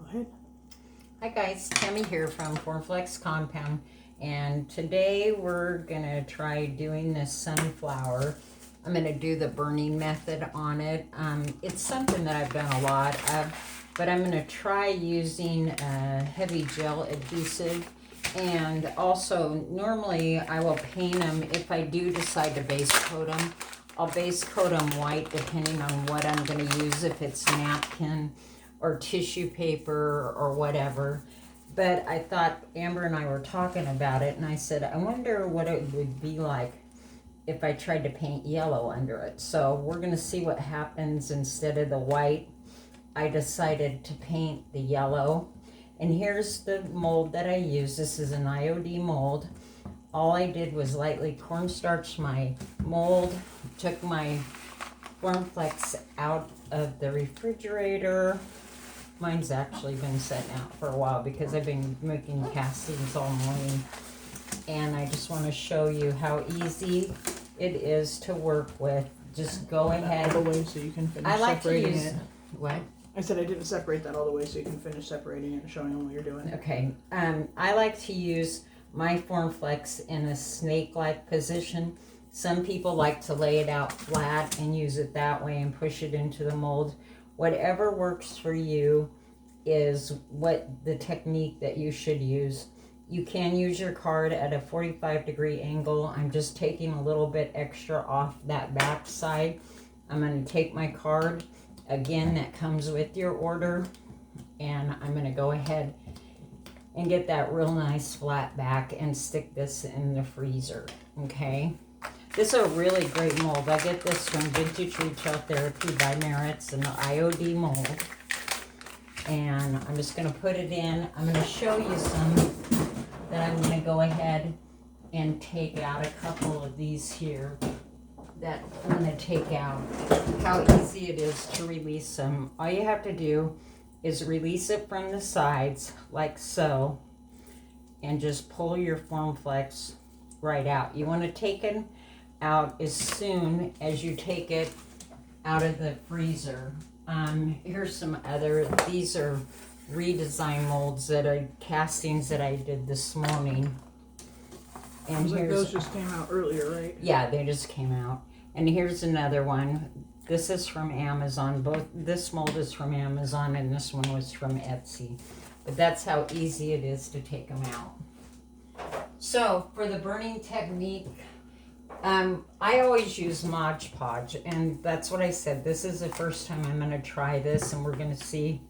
ahead. Hi guys, Tammy here from Formflex Compound, and today we're gonna try doing this sunflower. I'm gonna do the burning method on it. It's something that I've done a lot of, but I'm gonna try using heavy gel adhesive. And also, normally I will paint them. If I do decide to base coat them, I'll base coat them white depending on what I'm gonna use, if it's napkin or tissue paper or whatever. But I thought, Amber and I were talking about it, and I said, I wonder what it would be like if I tried to paint yellow under it. So we're gonna see what happens. Instead of the white, I decided to paint the yellow. And here's the mold that I use. This is an IOD mold. All I did was lightly cornstarch my mold, took my Formflex out of the refrigerator. Mine's actually been sitting out for a while because I've been making castings all morning. And I just want to show you how easy it is to work with. Just go ahead. All the way so you can finish I like to separating use, it. what? I said I didn't separate that all the way so you can finish separating it and showing them what you're doing. Okay. I like to use my Formflex in a snake-like position. Some people like to lay it out flat and use it that way and push it into the mold. Whatever works for you is what the technique that you should use. You can use your card at a 45-degree angle. I'm just taking a little bit extra off that back side. I'm going to take my card, again, that comes with your order, and I'm going to go ahead and get that real nice flat back and stick this in the freezer, okay? This is a really great mold. I get this from Vintage Retail Therapy by Merit's, an IOD mold. And I'm just going to put it in. I'm going to show you some that I'm going to go ahead and take out. A couple of these here that I'm going to take out. How easy it is to release them. All you have to do is release it from the sides like so, and just pull your Formflex right out. You want to take it out as soon as you take it out of the freezer. Here's some other, these are redesign molds that are castings that I did this morning. And Like those just came out earlier, right? Yeah, they just came out. And here's another one. This is from Amazon. This mold is from Amazon and this one was from Etsy. But that's how easy it is to take them out. So for the burning technique, I always use Mod Podge, and that's what I said. This is the first time I'm going to try this, and we're going to see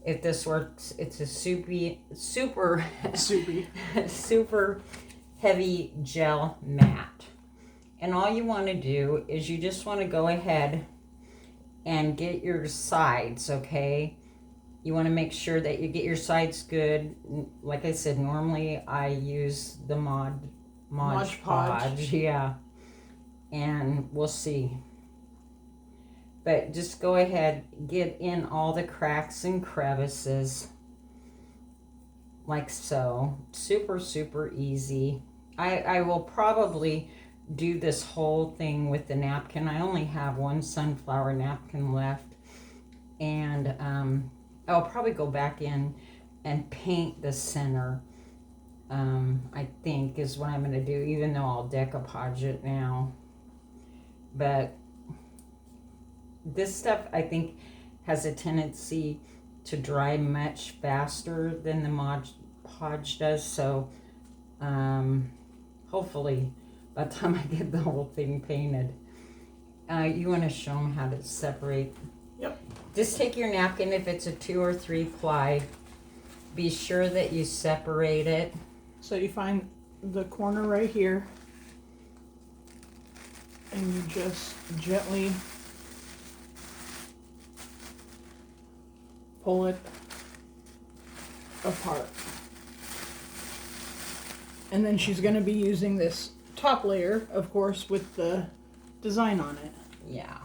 if this works. It's a super heavy gel mat. And all you want to do is you just want to go ahead and get your sides, okay? You want to make sure that you get your sides good. Like I said, normally I use the Mod Podge, yeah. And we'll see. But just go ahead, get in all the cracks and crevices like so. Super easy. I will probably do this whole thing with the napkin. I only have one sunflower napkin left, and I'll probably go back in and paint the center. I think is what I'm going to do, even though I'll decoupage it now. But this stuff, I think, has a tendency to dry much faster than the Mod Podge does. So hopefully by the time I get the whole thing painted, you want to show them how to separate. Yep. Just take your napkin, if it's a 2 or 3 ply, be sure that you separate it. So you find the corner right here, and you just gently pull it apart. And then she's going to be using this top layer, of course, with the design on it. Yeah.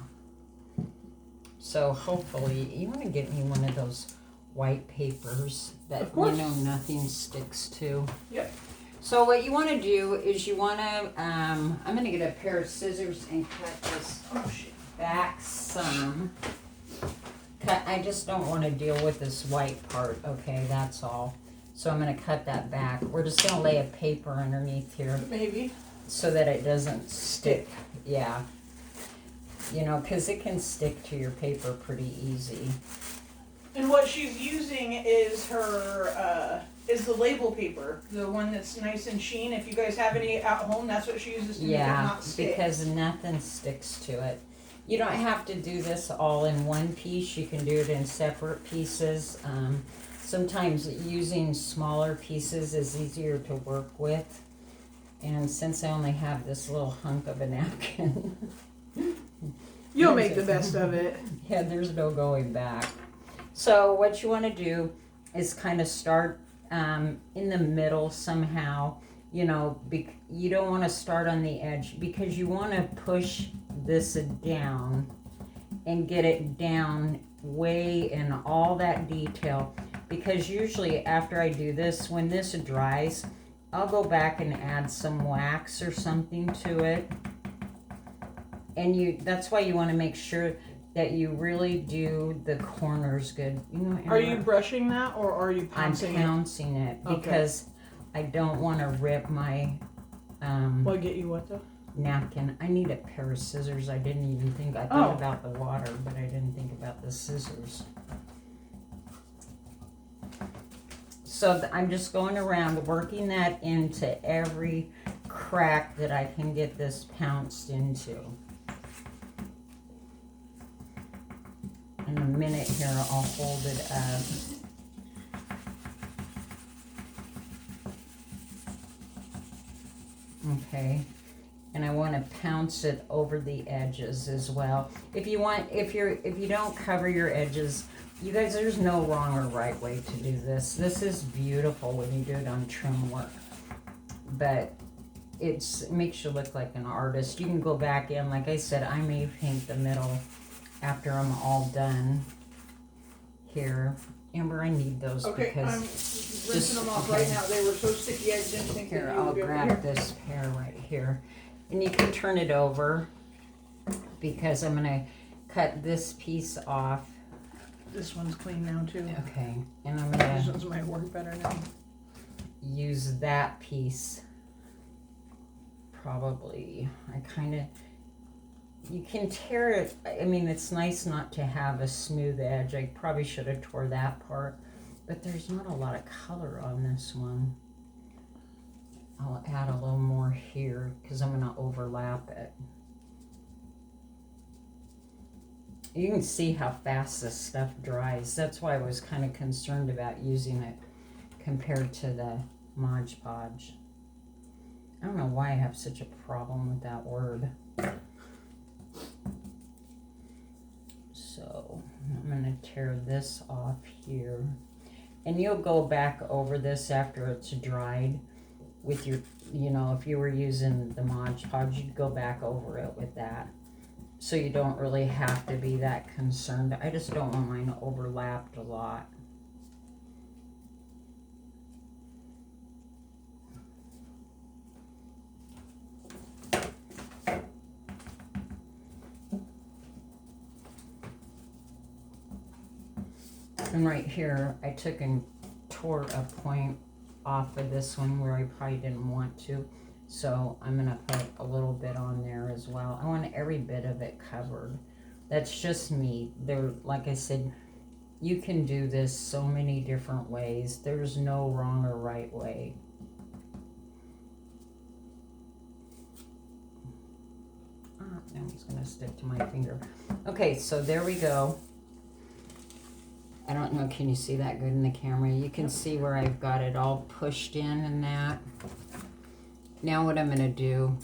So hopefully, you want to get me one of those white papers that you know nothing sticks to. Yep. So what you want to do is you want to, I'm going to get a pair of scissors and cut this back some. I just don't want to deal with this white part, okay, that's all. So I'm going to cut that back. We're just going to lay a paper underneath here. Maybe. So that it doesn't stick. Yeah. You know, because it can stick to your paper pretty easy. And what she's using is her, is the label paper. The one that's nice and sheen. If you guys have any at home, that's what she uses to make it not stick. Because nothing sticks to it. You don't have to do this all in one piece. You can do it in separate pieces. Sometimes using smaller pieces is easier to work with. And since I only have this little hunk of a napkin, you'll make the best of it. Yeah, there's no going back. So what you want to do is kind of start in the middle somehow. You know, you don't want to start on the edge because you want to push this down and get it down way in all that detail. Because usually after I do this, when this dries, I'll go back and add some wax or something to it. And that's why you want to make sure that you really do the corners good. You know, are you brushing that or are you pouncing it? I'm pouncing it because I don't want to rip my what get you what though? Napkin. I need a pair of scissors. I didn't even think. I thought about the water, but I didn't think about the scissors. So I'm just going around working that into every crack that I can get this pounced into. In a minute here, I'll hold it up. Okay. And I want to pounce it over the edges as well. If you don't cover your edges, you guys, there's no wrong or right way to do this. This is beautiful when you do it on trim work, but it makes you look like an artist. You can go back in, like I said, I may paint the middle after I'm all done here. Amber, I need those because I'm rinsing them off right now. They were so sticky I didn't think here, that you I'll would be able to grab this pair right here. And you can turn it over because I'm going to cut this piece off. This one's clean now too. Okay, and I'm This gonna one's might work better now. use that piece. Probably, you can tear it. I mean, it's nice not to have a smooth edge. I probably should have tore that part, but there's not a lot of color on this one. I'll add a little more here because I'm gonna overlap it. You can see how fast this stuff dries. That's why I was kind of concerned about using it compared to the Mod Podge. I don't know why I have such a problem with that word. So I'm going to tear this off here. And you'll go back over this after it's dried with your, if you were using the Mod Podge, you'd go back over it with that. So you don't really have to be that concerned. I just don't want mine overlapped a lot. And right here, I took and tore a point off of this one where I probably didn't want to. So I'm going to put a little bit on there as well. I want every bit of it covered. That's just me. Like I said, you can do this so many different ways. There's no wrong or right way. Now it's going to stick to my finger. Okay, so there we go. I don't know, can you see that good in the camera? You can see where I've got it all pushed in and that. Now what I'm going to do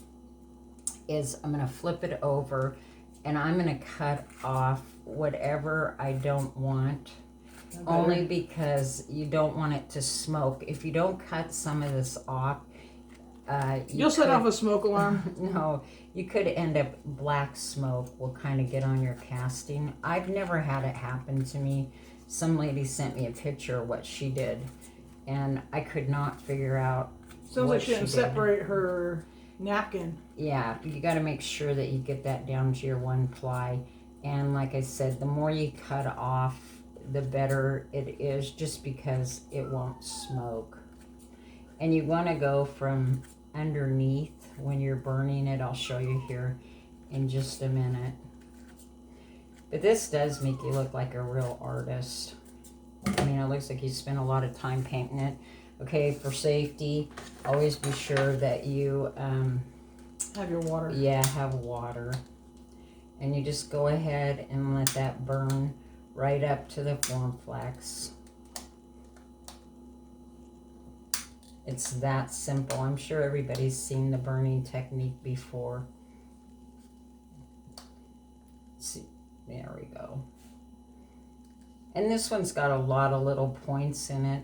is I'm going to flip it over and I'm going to cut off whatever I don't want. Only because you don't want it to smoke. If you don't cut some of this off, you'll set off a smoke alarm. No, you could end up black smoke will kind of get on your casting. I've never had it happen to me. Some lady sent me a picture of what she did, and I could not figure out. Sounds like she didn't separate her napkin. Yeah, you got to make sure that you get that down to your one ply. And like I said, the more you cut off, the better it is, just because it won't smoke. And you want to go from underneath when you're burning it. I'll show you here in just a minute. But this does make you look like a real artist. I mean, it looks like you spent a lot of time painting it. Okay, for safety, always be sure that you have your water. Yeah, have water. And you just go ahead and let that burn right up to the form flex. It's that simple. I'm sure everybody's seen the burning technique before. See, there we go. And this one's got a lot of little points in it.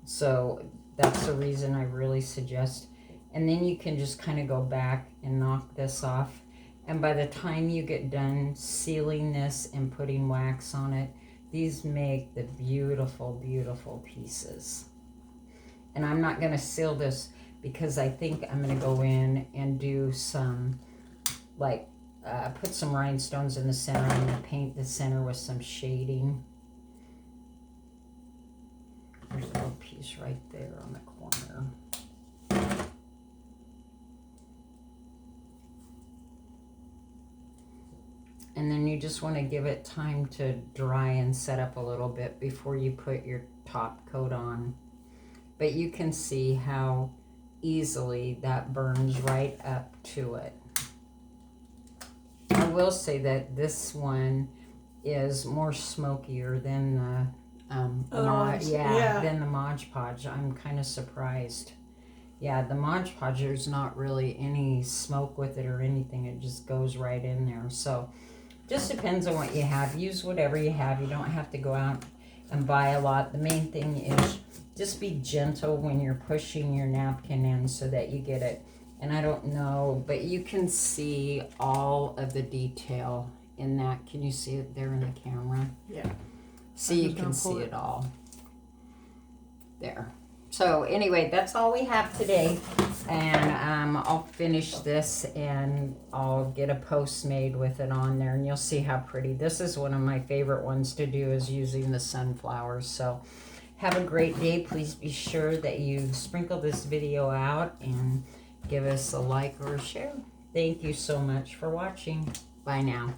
So that's the reason I really suggest. And then you can just kind of go back and knock this off. And by the time you get done sealing this and putting wax on it, these make the beautiful, beautiful pieces. And I'm not going to seal this because I think I'm going to go in and do some, like, put some rhinestones in the center. I'm going to paint the center with some shading. There's a little piece right there on the corner. And then you just want to give it time to dry and set up a little bit before you put your top coat on. But you can see how easily that burns right up to it. I will say that this one is more smokier than the than the Mod Podge. I'm kind of surprised. Yeah, the Mod Podge, there's not really any smoke with it or anything. It just goes right in there. So just depends on what you have. Use whatever you have. You don't have to go out and buy a lot. The main thing is just be gentle when you're pushing your napkin in so that you get it. And I don't know, but you can see all of the detail in that. Can you see it there in the camera? Yeah. See, you can see it all. There. So anyway, that's all we have today. And I'll finish this and I'll get a post made with it on there. And you'll see how pretty. This is one of my favorite ones to do, is using the sunflowers. So have a great day. Please be sure that you sprinkle this video out and give us a like or a share. Thank you so much for watching. Bye now.